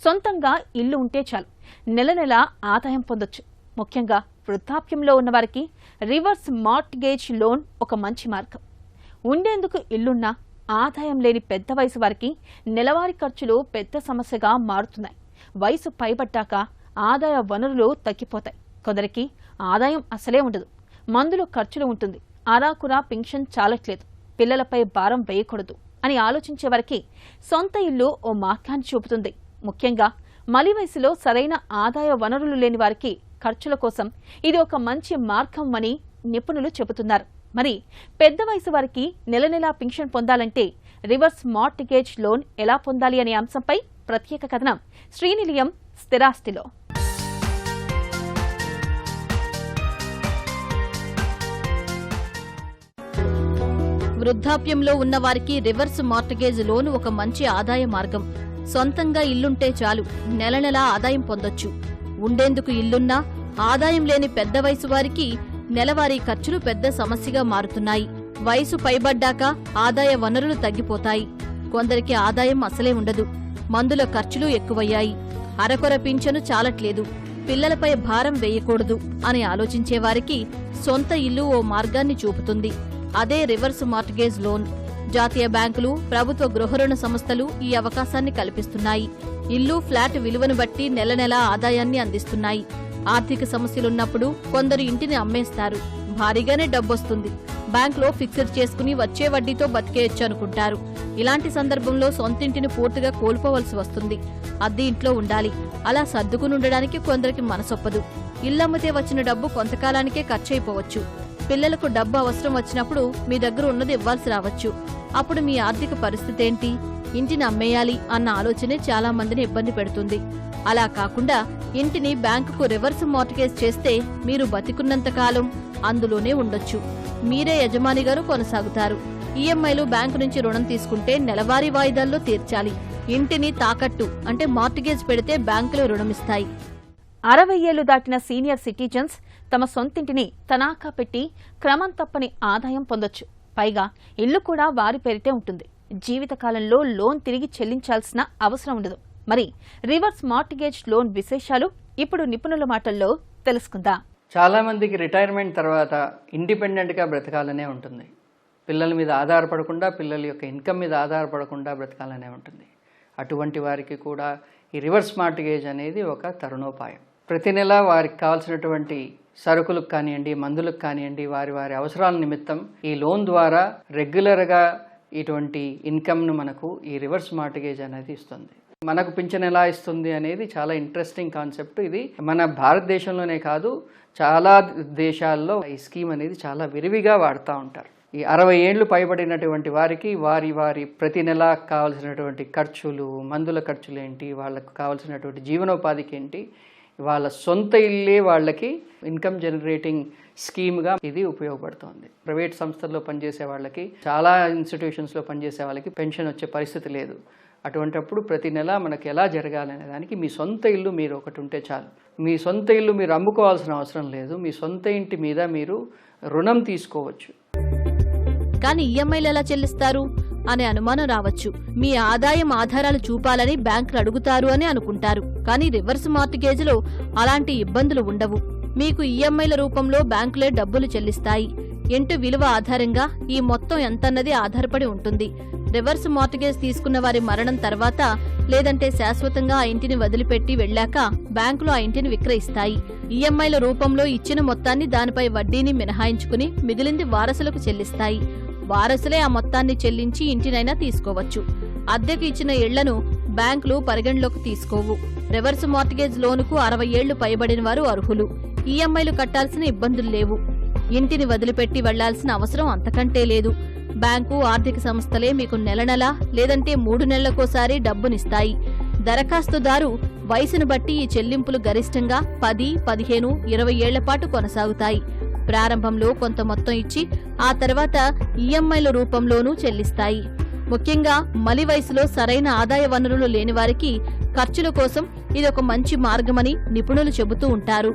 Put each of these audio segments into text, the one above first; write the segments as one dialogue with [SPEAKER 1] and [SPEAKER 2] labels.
[SPEAKER 1] సొంతంగా ఇల్లు ఉంటే చాలు నెల నెల ఆదాయం పొందొచ్చు. ముఖ్యంగా వృద్ధాప్యంలో ఉన్నవారికి రివర్స్ మార్ట్గేజ్ లోన్ ఒక మంచి మార్గం. ఉండేందుకు ఇల్లున్నా ఆదాయం లేని పెద్ద వయసు వారికి నెలవారీ ఖర్చులు పెద్ద సమస్యగా మారుతున్నాయి. వయసు పైబట్టాక ఆదాయ వనరులు తగ్గిపోతాయి. కొందరికి ఆదాయం అసలే ఉండదు. మందులు ఖర్చులు ఉంటుంది. ఆరాకురా పింఛన్ చాలట్లేదు. పిల్లలపై భారం వేయకూడదు అని ఆలోచించే వారికి సొంత ఇల్లు ఓ మార్గాన్ని చూపుతుంది. ముఖ్యంగా మలి వయసులో సరైన ఆదాయ వనరులు లేని వారికి ఖర్చుల కోసం ఇది ఒక మంచి మార్గం అని నిపుణులు చెబుతున్నారు. మరి పెద్ద వయసు వారికి నెల నెలా పింఛన్ పొందాలంటే రివర్స్ మార్ట్గేజ్ లోన్ ఎలా పొందాలి అనే అంశంపై ప్రత్యేక కథనం శ్రీనిలయం స్థిరాస్తిలో.
[SPEAKER 2] వృద్ధాప్యంలో ఉన్నవారికి రివర్స్ మార్ట్గేజ్ లోన్ ఒక మంచి ఆదాయ మార్గం. సొంతంగా ఇల్లుంటే చాలు నెల నెలా ఆదాయం పొందొచ్చు. ఉండేందుకు ఇల్లున్నా ఆదాయం లేని పెద్ద వయసు వారికి నెలవారీ ఖర్చులు పెద్ద సమస్యగా మారుతున్నాయి. వయసు పైబడ్డాక ఆదాయ వనరులు తగ్గిపోతాయి. కొందరికి ఆదాయం అసలే ఉండదు. మందుల ఖర్చులు ఎక్కువయ్యాయి. అరకొర పింఛను చాలట్లేదు. పిల్లలపై భారం వేయకూడదు అని ఆలోచించేవారికి సొంత ఇల్లు ఓ మార్గాన్ని చూపుతుంది. అదే రివర్స్ మార్ట్గేజ్ లోన్. జాతీయ బ్యాంకులు, ప్రభుత్వ గృహరుణ సంస్థలు ఈ అవకాశాన్ని కల్పిస్తున్నాయి. ఇల్లు, ఫ్లాట్ విలువను బట్టి నెల నెలా ఆదాయాన్ని అందిస్తున్నాయి. ఆర్థిక సమస్యలున్నప్పుడు కొందరు ఇంటిని అమ్మేస్తారు. భారీగానే డబ్బొస్తుంది. బ్యాంకులో ఫిక్స్డ్ చేసుకుని వచ్చే వడ్డీతో బతికేయొచ్చు అనుకుంటారు. ఇలాంటి సందర్భంలో సొంతింటిని పూర్తిగా కోల్పోవలసి వస్తుంది. అద్దె ఇంట్లో ఉండాలి. అలా సర్దుకునుండడానికి కొందరికి మనసొప్పదు. ఇల్లమ్మితే వచ్చిన డబ్బు కొంతకాలానికే ఖర్చయిపోవచ్చు. పిల్లలకు డబ్బు అవసరం వచ్చినప్పుడు మీ దగ్గర ఉన్నది ఇవ్వాల్సి రావచ్చు. అప్పుడు మీ ఆర్థిక పరిస్థితి ఏంటి? ఇంటిని అమ్మేయాలి అన్న ఆలోచనే చాలా మందిని ఇబ్బంది పెడుతుంది. అలా కాకుండా ఇంటిని బ్యాంకుకు రివర్స్ మార్ట్గేజ్ చేస్తే మీరు బతికున్నంతకాలం అందులోనే ఉండొచ్చు. మీరే యజమానిగాను కొనసాగుతారు. ఈఎంఐలు బ్యాంకు నుంచి రుణం తీసుకుంటే నెలవారీ వాయిదాల్లో తీర్చాలి. ఇంటిని తాకట్టు అంటే మార్ట్గేజ్ పెడితే బ్యాంకులు రుణమిస్తాయి.
[SPEAKER 1] 60 ఏళ్లు దాటిన సీనియర్ సిటిజన్స్ తమ సొంతింటిని తనాఖా పెట్టి క్రమం తప్పని ఆదాయం పొందొచ్చు. పైగా ఇల్లు కూడా వారి పేరిటే ఉంటుంది. జీవితకాలంలో లోన్ తిరిగి చెల్లించాల్సిన అవసరం ఉండదు. మరి రివర్స్ మార్ట్గేజ్ లోన్ విశేషాలు ఇప్పుడు నిపుణుల మాటల్లో తెలుసుకుందాం.
[SPEAKER 3] చాలా మందికి రిటైర్మెంట్ తర్వాత ఇండిపెండెంట్గా బ్రతకాలనే ఉంటుంది. పిల్లల మీద ఆధారపడకుండా, పిల్లల యొక్క ఇన్కమ్ మీద ఆధారపడకుండా బ్రతకాలనే ఉంటుంది. అటువంటి వారికి కూడా ఈ రివర్స్ మార్ట్గేజ్ అనేది ఒక తరుణోపాయం. ప్రతి నెల వారికి కావాల్సినటువంటి సరుకులకు కానివ్వండి, మందులకు కానివ్వండి, వారి వారి అవసరాల నిమిత్తం ఈ లోన్ ద్వారా రెగ్యులర్గా ఇటువంటి ఇన్కమ్ను మనకు ఈ రివర్స్ మార్ట్గేజ్ అనేది ఇస్తుంది. మనకు పింఛన్ ఎలా ఇస్తుంది అనేది చాలా ఇంట్రెస్టింగ్ కాన్సెప్ట్. ఇది మన భారతదేశంలోనే కాదు, చాలా దేశాల్లో ఈ స్కీమ్ అనేది చాలా విరివిగా వాడుతూ ఉంటారు. ఈ 60 ఏళ్లు పైబడినటువంటి వారికి వారి ప్రతి నెల కావాల్సినటువంటి ఖర్చులు, మందుల ఖర్చులు ఏంటి, వాళ్ళకు కావాల్సినటువంటి జీవనోపాధికి ఏంటి, వాళ్ళ సొంత ఇల్లే వాళ్ళకి ఇన్కమ్ జనరేటింగ్ స్కీమ్గా ఇది ఉపయోగపడుతుంది. ప్రైవేట్ సంస్థల్లో పనిచేసే వాళ్ళకి, చాలా ఇన్స్టిట్యూషన్స్లో పనిచేసే వాళ్ళకి పెన్షన్ వచ్చే పరిస్థితి లేదు. అటువంటప్పుడు ప్రతి నెల మనకు ఎలా జరగాలనే దానికి మీ సొంత ఇల్లు మీరు ఒకటి ఉంటే చాలు. మీ సొంత ఇల్లు మీరు అమ్ముకోవాల్సిన అవసరం లేదు. మీ సొంత ఇంటి మీద మీరు రుణం తీసుకోవచ్చు.
[SPEAKER 2] కానీ ఈఎంఐలు ఎలా చెల్లిస్తారు అనే అనుమానం రావచ్చు. మీ ఆదాయం ఆధారాలు చూపాలని బ్యాంకులు అడుగుతారు అని అనుకుంటారు. కానీ రివర్స్ మార్ట్గేజ్లో అలాంటి ఇబ్బందులు ఉండవు. మీకు ఈఎంఐల రూపంలో బ్యాంకులే డబ్బులు చెల్లిస్తాయి. ఇంటి విలువ ఆధారంగా ఈ మొత్తం ఎంతన్నది ఆధారపడి ఉంటుంది. రివర్స్ మార్ట్గేజ్ తీసుకున్న వారి మరణం తర్వాత లేదంటే శాశ్వతంగా ఆ ఇంటిని వదిలిపెట్టి వెళ్లాక బ్యాంకులు ఆ ఇంటిని విక్రయిస్తాయి. ఈఎంఐల రూపంలో ఇచ్చిన మొత్తాన్ని దానిపై వడ్డీని మినహాయించుకుని మిగిలింది వారసులకు చెల్లిస్తాయి. వారసులే ఆ మొత్తాన్ని చెల్లించి ఇంటినైనా తీసుకోవచ్చు. అద్దెకు ఇచ్చిన ఇళ్లను బ్యాంకులు పరిగణలోకి తీసుకోవు. రివర్స్ మార్ట్గేజ్ లోనుకు 60 ఏళ్లు పైబడిన వారు అర్హులు. ఈఎంఐలు కట్టాల్సిన ఇబ్బందులు లేవు. ఇంటిని వదిలిపెట్టి వెళ్లాల్సిన అవసరం అంతకంటే లేదు. బ్యాంకు, ఆర్థిక సంస్థలే మీకు నెల నెల లేదంటే 3 నెలలకోసారి డబ్బునిస్తాయి. దరఖాస్తుదారు వయసును బట్టి ఈ చెల్లింపులు గరిష్టంగా 10, 15, 20 ఏళ్ల పాటు కొనసాగుతాయి. ప్రారంభంలో కొంత మొత్తం ఇచ్చి ఆ తర్వాత ఈఎంఐల రూపంలోనూ చెల్లిస్తాయి. ముఖ్యంగా మలి వయసులో సరైన ఆదాయ వనరులు లేనివారికి ఖర్చుల కోసం ఇదొక మంచి మార్గమని నిపుణులు చెబుతూ ఉంటారు.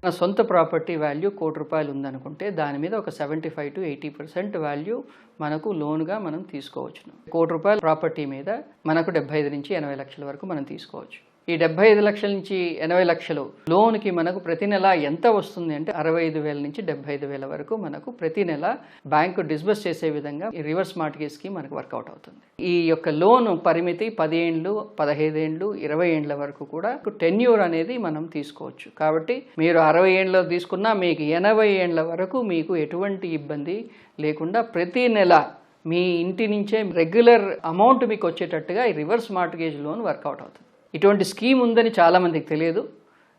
[SPEAKER 3] మన సొంత ప్రాపర్టీ వాల్యూ ₹1,00,00,000 ఉందనుకుంటే దాని మీద ఒక 75 to 80% వాల్యూ మనకు లోన్గా మనం తీసుకోవచ్చును. ₹1,00,00,000 ప్రాపర్టీ మీద మనకు 75 నుంచి 80 లక్షల వరకు మనం తీసుకోవచ్చు. ఈ 75 లక్షల నుంచి 80 లక్షలు లోన్కి మనకు ప్రతి నెల ఎంత వస్తుంది అంటే 65,000 నుంచి 75,000 వరకు మనకు ప్రతి నెల బ్యాంకు డిస్బర్స్ చేసే విధంగా ఈ రివర్స్ మార్ట్గేజ్ స్కీమ్ మనకు వర్కౌట్ అవుతుంది. ఈ యొక్క లోన్ పరిమితి 10 ఏళ్ళు, 15 ఏళ్ళు, 20 ఏళ్ళ వరకు కూడా టెన్యూర్ అనేది మనం తీసుకోవచ్చు. కాబట్టి మీరు 60 ఏళ్ళలో తీసుకున్నా మీకు 80 ఏళ్ళ వరకు మీకు ఎటువంటి ఇబ్బంది లేకుండా ప్రతి నెల మీ ఇంటి నుంచే రెగ్యులర్ అమౌంట్ మీకు వచ్చేటట్టుగా ఈ రివర్స్ మార్ట్గేజ్ లోన్ వర్కౌట్ అవుతుంది. ఇటువంటి స్కీమ్ ఉందని చాలామందికి తెలియదు.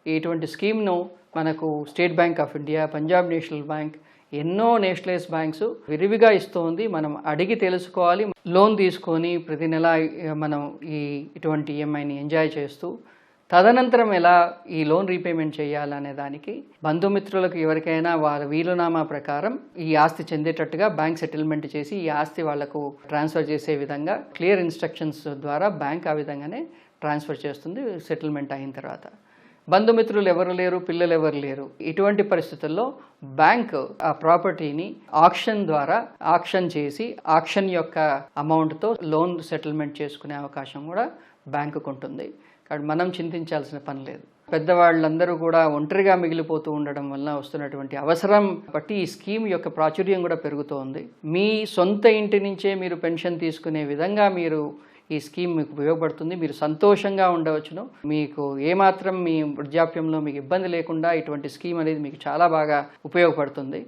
[SPEAKER 3] ఇటువంటి స్కీమ్ను మనకు state bank of India, Punjab national bank, ఎన్నో నేషనలైజ్ బ్యాంక్స్ విరివిగా ఇస్తుంది. మనం అడిగి తెలుసుకోవాలి. లోన్ తీసుకొని ప్రతి నెల మనం ఇటువంటి ఈఎంఐని ఎంజాయ్ చేస్తూ తదనంతరం ఎలా ఈ లోన్ రీపేమెంట్ చేయాలనే దానికి బంధుమిత్రులకు ఎవరికైనా వాళ్ళ వీలునామా ప్రకారం ఈ ఆస్తి చెందేటట్టుగా బ్యాంక్ సెటిల్మెంట్ చేసి ఈ ఆస్తి వాళ్లకు ట్రాన్స్ఫర్ చేసే విధంగా క్లియర్ ఇన్స్ట్రక్షన్స్ ద్వారా బ్యాంక్ ఆ విధంగానే ట్రాన్స్ఫర్ చేస్తుంది సెటిల్మెంట్ అయిన తర్వాత. బంధుమిత్రులు ఎవరు లేరు, పిల్లలు ఎవరు లేరు. ఇటువంటి పరిస్థితుల్లో బ్యాంక్ ఆ ప్రాపర్టీని ఆక్షన్ ద్వారా ఆక్షన్ చేసి ఆక్షన్ యొక్క అమౌంట్తో లోన్ సెటిల్మెంట్ చేసుకునే అవకాశం కూడా బ్యాంకుకు ఉంటుంది. కాబట్టి మనం చింతించాల్సిన పని లేదు. పెద్దవాళ్ళందరూ కూడా ఒంటరిగా మిగిలిపోతూ ఉండడం వల్ల వస్తున్నటువంటి అవసరం బట్టి ఈ స్కీమ్ యొక్క ప్రాచుర్యం కూడా పెరుగుతోంది. మీ సొంత ఇంటి నుంచే మీరు పెన్షన్ తీసుకునే విధంగా మీరు ఈ స్కీమ్ మీకు ఉపయోగపడుతుంది. మీరు సంతోషంగా ఉండవచ్చును. మీకు ఏమాత్రం మీ వృద్ధాప్యంలో మీకు ఇబ్బంది లేకుండా ఇటువంటి స్కీమ్ అనేది మీకు చాలా బాగా ఉపయోగపడుతుంది.